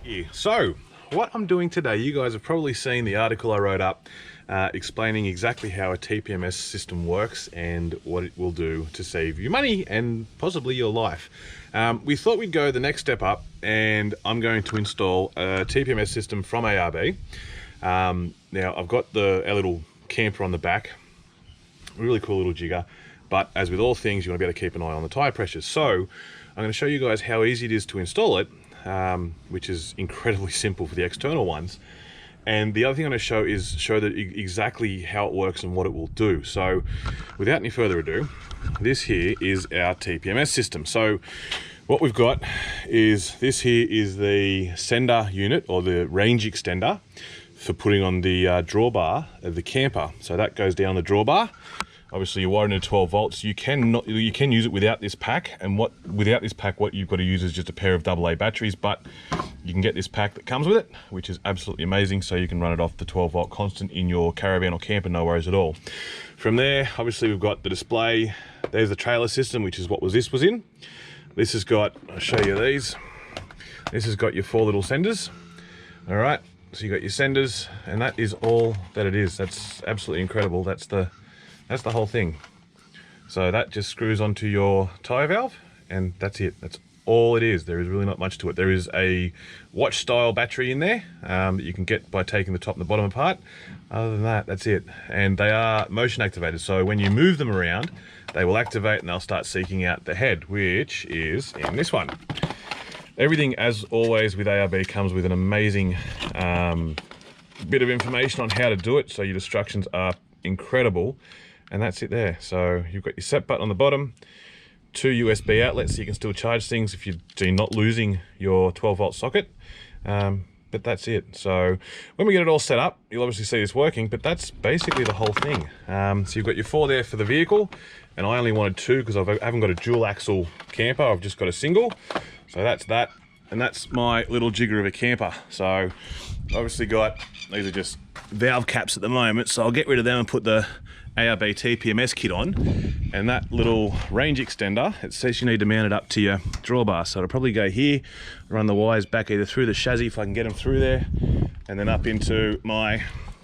here. So what I'm doing today, you guys have probably seen the article I wrote up explaining exactly how a TPMS system works and what it will do to save you money and possibly your life. We thought we'd go the next step up, and I'm going to install a TPMS system from ARB. Now I've got our little camper on the back, really cool little jigger, but as with all things, you want to be able to keep an eye on the tire pressures. So I'm going to show you guys how easy it is to install it, which is incredibly simple for the external ones. And the other thing I'm going to show that exactly how it works and what it will do. So without any further ado, this here is our TPMS system. So what we've got is, this here is the sender unit, or the range extender for putting on the drawbar of the camper. So that goes down the drawbar. Obviously you're wired into 12 volts. You can use it without this pack, and without this pack, what you've got to use is just a pair of AA batteries, but you can get this pack that comes with it, which is absolutely amazing. So you can run it off the 12 volt constant in your caravan or camper, no worries at all. From there, obviously we've got the display. There's the trailer system, which is what this was in. This has got, I'll show you these. This has got your 4 little senders. All right, so you got your senders, and that is all that it is. That's absolutely incredible. That's the whole thing. So that just screws onto your tire valve, and that's it. That's all it is. There is really not much to it. There is a watch style battery in there that you can get by taking the top and the bottom apart. Other than that, that's it. And they are motion activated, so when you move them around, they will activate and they'll start seeking out the head, which is in this one. Everything, as always with ARB, comes with an amazing bit of information on how to do it. So your instructions are incredible. And that's it there. So you've got your set button on the bottom, 2 USB outlets so you can still charge things if you're not losing your 12 volt socket. But that's it. So when we get it all set up, you'll obviously see this working, but that's basically the whole thing. So you've got your 4 there for the vehicle, and I only wanted 2 because I haven't got a dual axle camper, I've just got a single. So that's that, and that's my little jigger of a camper. So obviously these are just valve caps at the moment, so I'll get rid of them and put the ARB TPMS kit on. And that little range extender, it says you need to mount it up to your drawbar, so it'll probably go here, run the wires back either through the chassis if I can get them through there, and then up into my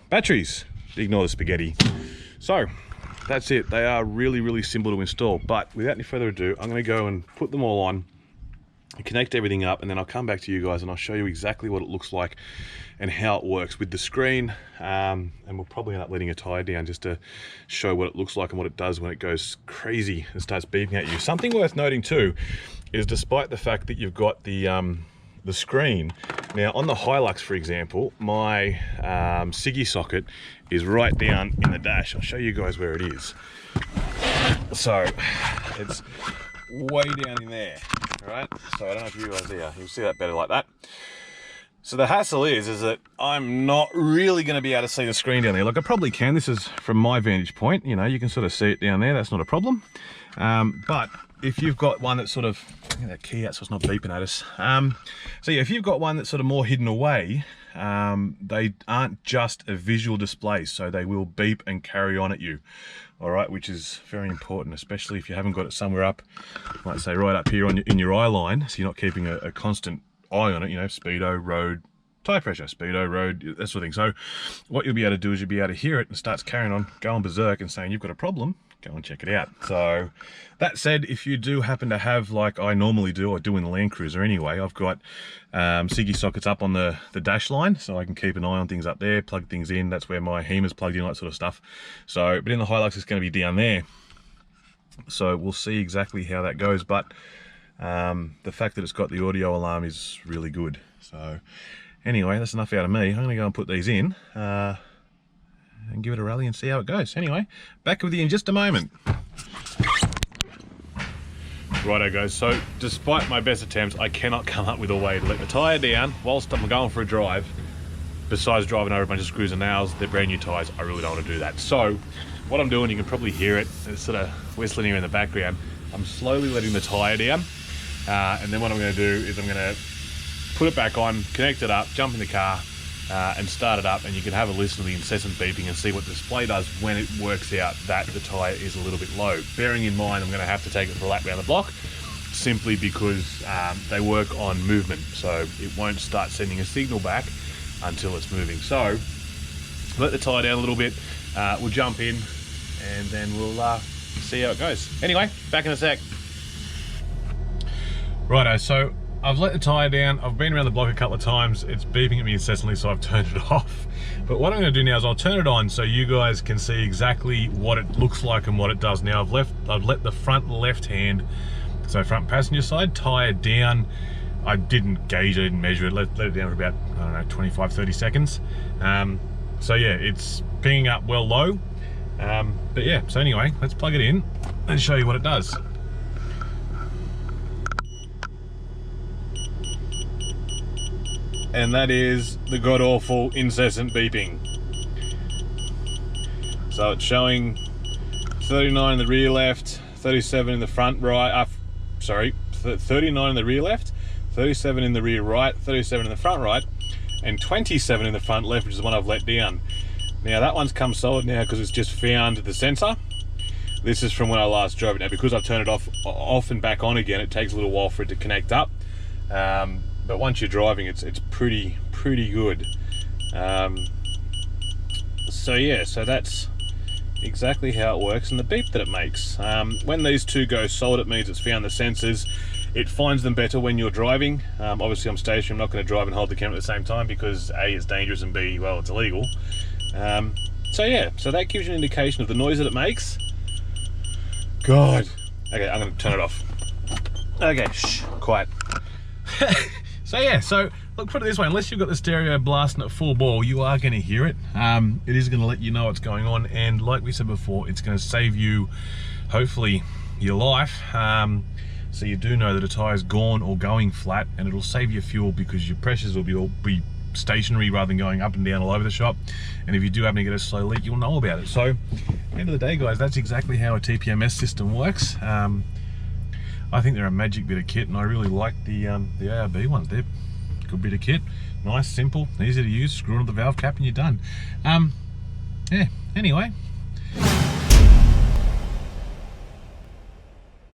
batteries. Ignore the spaghetti. So that's it. They are really, really simple to install, but without any further ado, I'm going to go and put them all on, connect everything up, and then I'll come back to you guys and I'll show you exactly what it looks like and how it works with the screen. And we'll probably end up letting a tire down just to show what it looks like and what it does when it goes crazy and starts beeping at you. Something worth noting too is, despite the fact that you've got the screen, now on the Hilux, for example, my Siggy socket is right down in the dash. I'll show you guys where it is. So it's way down in there. Right, so I don't know if you guys you'll see that better like that. So the hassle is that I'm not really going to be able to see the screen down there. Like, I probably can. This is from my vantage point. You know, you can sort of see it down there. That's not a problem. But if you've got one that's sort of, get that key out so it's not beeping at us. So yeah, if you've got one that's sort of more hidden away, they aren't just a visual display, so they will beep and carry on at you. All right, which is very important, especially if you haven't got it somewhere up, like say right up here in your eye line, so you're not keeping a constant eye on it. You know, speedo, road, tire pressure, speedo, road, that sort of thing. So what you'll be able to do is you'll be able to hear it and starts carrying on, going berserk and saying you've got a problem. Go and check it out. So that said, if you do happen to have, like I normally do, or do in the Land Cruiser anyway, I've got Siggy sockets up on the dash line, so I can keep an eye on things up there, plug things in. That's where my HEMA's plugged in, that sort of stuff. So, but in the Hilux, it's going to be down there. So we'll see exactly how that goes. But the fact that it's got the audio alarm is really good. So anyway, that's enough out of me. I'm going to go and put these in. And give it a rally and see how it goes. Anyway, back with you in just a moment. Righto guys, so despite my best attempts, I cannot come up with a way to let the tyre down whilst I'm going for a drive. Besides driving over a bunch of screws and nails, they're brand new tyres. I really don't want to do that. So what I'm doing, you can probably hear it, it's sort of whistling here in the background. I'm slowly letting the tyre down. And then what I'm going to do is I'm going to put it back on, connect it up, jump in the car, and start it up, and you can have a listen to the incessant beeping and see what the display does when it works out that the tyre is a little bit low. Bearing in mind I'm going to have to take it for a lap around the block, simply because they work on movement, so it won't start sending a signal back until it's moving. So let the tyre down a little bit, we'll jump in and then we'll see how it goes. Anyway, back in a sec. Righto, so I've let the tyre down, I've been around the block a couple of times, it's beeping at me incessantly, so I've turned it off. But what I'm going to do now is I'll turn it on so you guys can see exactly what it looks like and what it does. Now I've let the front left hand, so front passenger side, tyre down. I didn't gauge, I didn't measure it, let it down for about, I don't know, 25-30 seconds. So yeah, it's pinging up well low. But yeah, so anyway, let's plug it in and show you what it does. And that is the god-awful incessant beeping. So it's showing 39 in the rear left, 37 in the front right, 39 in the rear left, 37 in the rear right, 37 in the front right, and 27 in the front left, which is the one I've let down. Now that one's come solid now because it's just found the sensor. This is from when I last drove it. Now because I've turned it off and back on again, it takes a little while for it to connect up. But once you're driving, it's pretty good. So yeah, so that's exactly how it works and the beep that it makes. When these two go solid, it means it's found the sensors. It finds them better when you're driving. Obviously I'm stationary, I'm not going to drive and hold the camera at the same time because A, it's dangerous, and B, well, it's illegal. So yeah, so that gives you an indication of the noise that it makes. God. Okay, I'm going to turn it off. Okay, shh, quiet. So yeah, so look, put it this way, unless you've got the stereo blasting at full ball, you are going to hear it. It is going to let you know what's going on, and like we said before, it's going to save you, hopefully, your life. So you do know that a tyre's gone or going flat, and it'll save you fuel because your pressures will be stationary rather than going up and down all over the shop. And if you do happen to get a slow leak, you'll know about it. So, at the end of the day, guys, that's exactly how a TPMS system works. I think they're a magic bit of kit, and I really like the ARB ones. They're a good bit of kit. Nice, simple, easy to use. Screw on the valve cap and you're done. Yeah, anyway.